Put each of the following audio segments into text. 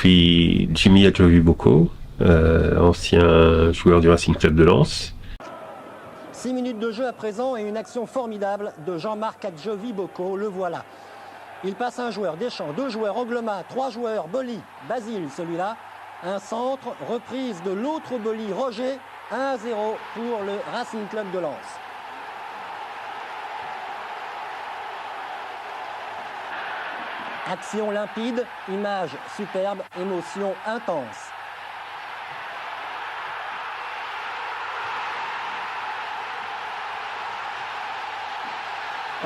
Puis Jimmy Adjovi-Boko, ancien joueur du Racing Club de Lens. 6 minutes de jeu à présent et une action formidable de Jean-Marc Adjovi-Boko, le voilà. Il passe un joueur, Deschamps, 2 joueurs, Angloma, 3 joueurs, Boli, Basile celui-là. Un centre, reprise de l'autre Boli, Roger, 1-0 pour le Racing Club de Lens. Action limpide, image superbe, émotion intense.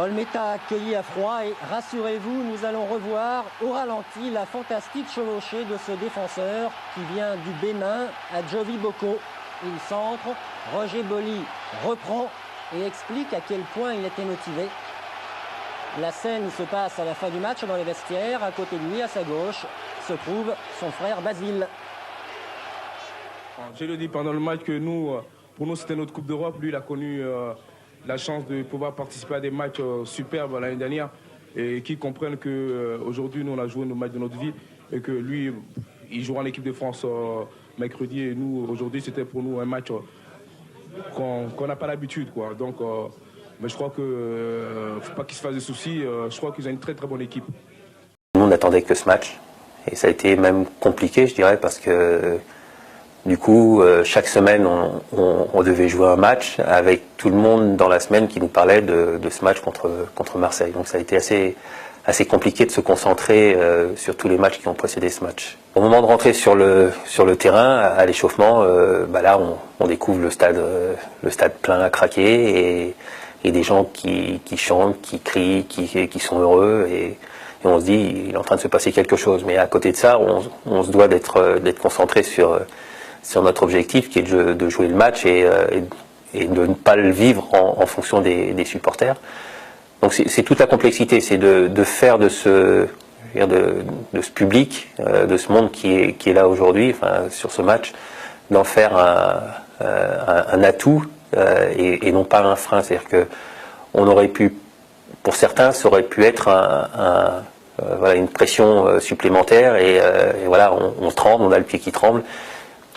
Olmeta accueilli à froid et rassurez-vous, nous allons revoir au ralenti la fantastique chevauchée de ce défenseur qui vient du Bénin, Adjovi-Boko. Il centre, Roger Boli reprend et explique à quel point il était motivé. La scène se passe à la fin du match dans les vestiaires. À côté de lui, à sa gauche, se trouve son frère Basile. Je le dis pendant le match que pour nous, c'était notre Coupe d'Europe. Lui, il a connu la chance de pouvoir participer à des matchs superbes l'année dernière et qu'ils comprennent qu'aujourd'hui, nous, on a joué nos matchs de notre vie et que lui, il joue en équipe de France mercredi et nous, aujourd'hui, c'était pour nous un match qu'on n'a pas l'habitude, quoi. Donc, mais je crois qu'il ne faut pas qu'ils se fassent des soucis. Je crois qu'ils ont une très très bonne équipe. Nous, on n'attendait que ce match. Et ça a été même compliqué, je dirais, parce que du coup, chaque semaine, on devait jouer un match avec tout le monde dans la semaine qui nous parlait de ce match contre Marseille. Donc ça a été assez compliqué de se concentrer sur tous les matchs qui ont précédé ce match. Au moment de rentrer sur le terrain, à l'échauffement, là, on découvre le stade plein à craquer et des gens qui chantent, qui crient, qui sont heureux et on se dit il est en train de se passer quelque chose. Mais à côté de ça, on se doit d'être concentré sur notre objectif qui est de jouer le match et de ne pas le vivre en fonction des supporters. Donc c'est toute la complexité, c'est de faire de ce public, de ce monde qui est là aujourd'hui, enfin, sur ce match, d'en faire un atout et non pas un frein. C'est-à-dire que on aurait pu, pour certains, ça aurait pu être une pression supplémentaire et voilà, on tremble, on a le pied qui tremble.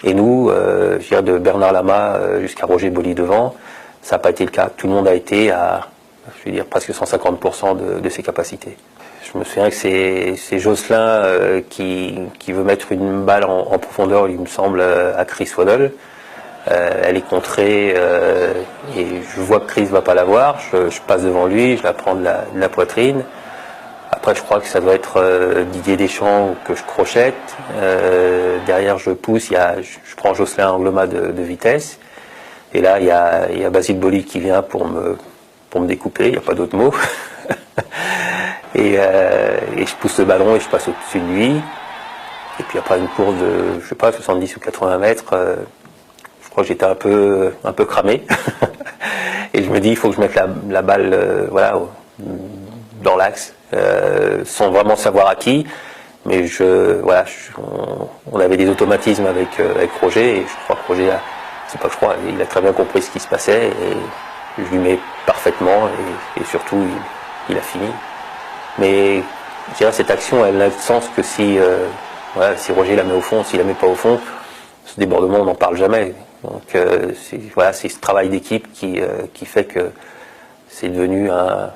Et nous, je dirais de Bernard Lama jusqu'à Roger Boli devant, ça n'a pas été le cas. Tout le monde a été à, je veux dire, presque 150% de ses capacités. Je me souviens que c'est Jocelyn qui veut mettre une balle en profondeur, il me semble, à Chris Waddle. Elle est contrée et je vois que Chris ne va pas la voir. Je passe devant lui, je la prends de la poitrine. Après, je crois que ça doit être Didier Deschamps que je crochette. Derrière, je pousse. Je prends Jocelyn Angloma de vitesse. Et là, il y a Basile Boli qui vient pour me découper. Il n'y a pas d'autre mot. et je pousse le ballon et je passe au-dessus de lui. Et puis après une course de, je sais pas, 70 ou 80 mètres, je crois que j'étais un peu cramé. Et je me dis, il faut que je mette la balle, dans l'axe. Sans vraiment savoir à qui, mais on avait des automatismes avec Roger et je crois que Roger il a très bien compris ce qui se passait et je lui mets parfaitement et surtout il a fini. Mais je dirais cette action elle n'a de sens que si Roger la met au fond, s'il la met pas au fond, ce débordement on n'en parle jamais. Donc c'est ce travail d'équipe qui fait que c'est devenu un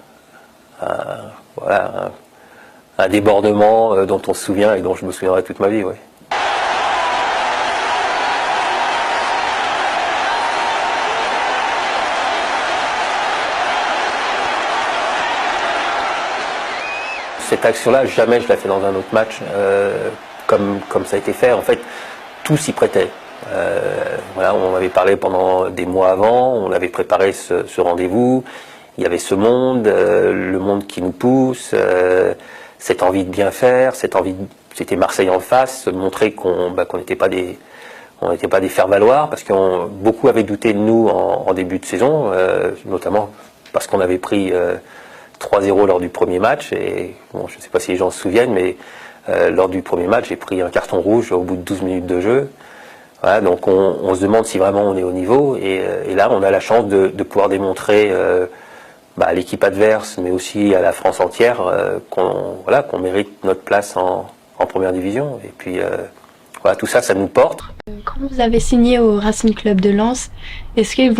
débordement dont on se souvient et dont je me souviendrai toute ma vie. Ouais. Cette action-là, jamais je la fais dans un autre match comme ça a été fait. En fait, tout s'y prêtait. On avait parlé pendant des mois avant, on avait préparé ce rendez-vous. Il y avait ce monde, le monde qui nous pousse, cette envie de bien faire, c'était Marseille en face, montrer qu'on n'était pas des faire-valoir, parce que beaucoup avaient douté de nous en début de saison, notamment parce qu'on avait pris 3-0 lors du premier match, et bon, je ne sais pas si les gens se souviennent, mais lors du premier match, j'ai pris un carton rouge au bout de 12 minutes de jeu. Voilà, donc on se demande si vraiment on est au niveau, et là on a la chance de pouvoir démontrer à l'équipe adverse, mais aussi à la France entière, qu'on mérite notre place en en première division. Et puis voilà, tout ça, ça nous porte. Quand vous avez signé au Racing Club de Lens, est-ce qu'ils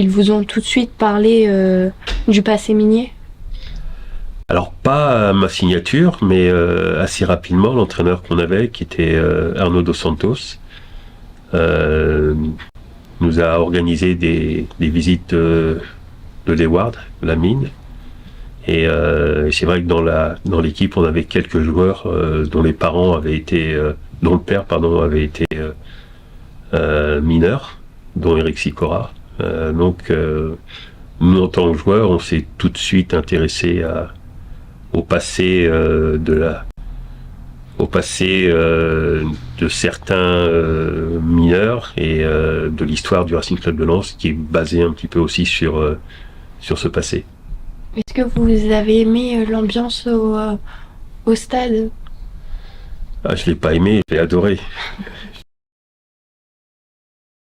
vous ont tout de suite parlé du passé minier? Alors pas à ma signature, mais assez rapidement, l'entraîneur qu'on avait, qui était Arnaud Dos Santos, nous a organisé des visites de l'Eward, la mine. Et c'est vrai que dans l'équipe, on avait quelques joueurs dont les parents avaient été, dont le père, pardon, avait été mineur, dont Eric Sicora. Donc, nous, en tant que joueurs, on s'est tout de suite intéressé au passé de certains mineurs et de l'histoire du Racing Club de Lens, qui est basée un petit peu aussi sur ce passé. Est-ce que vous avez aimé l'ambiance au stade? Ah, je l'ai pas aimé, j'ai adoré.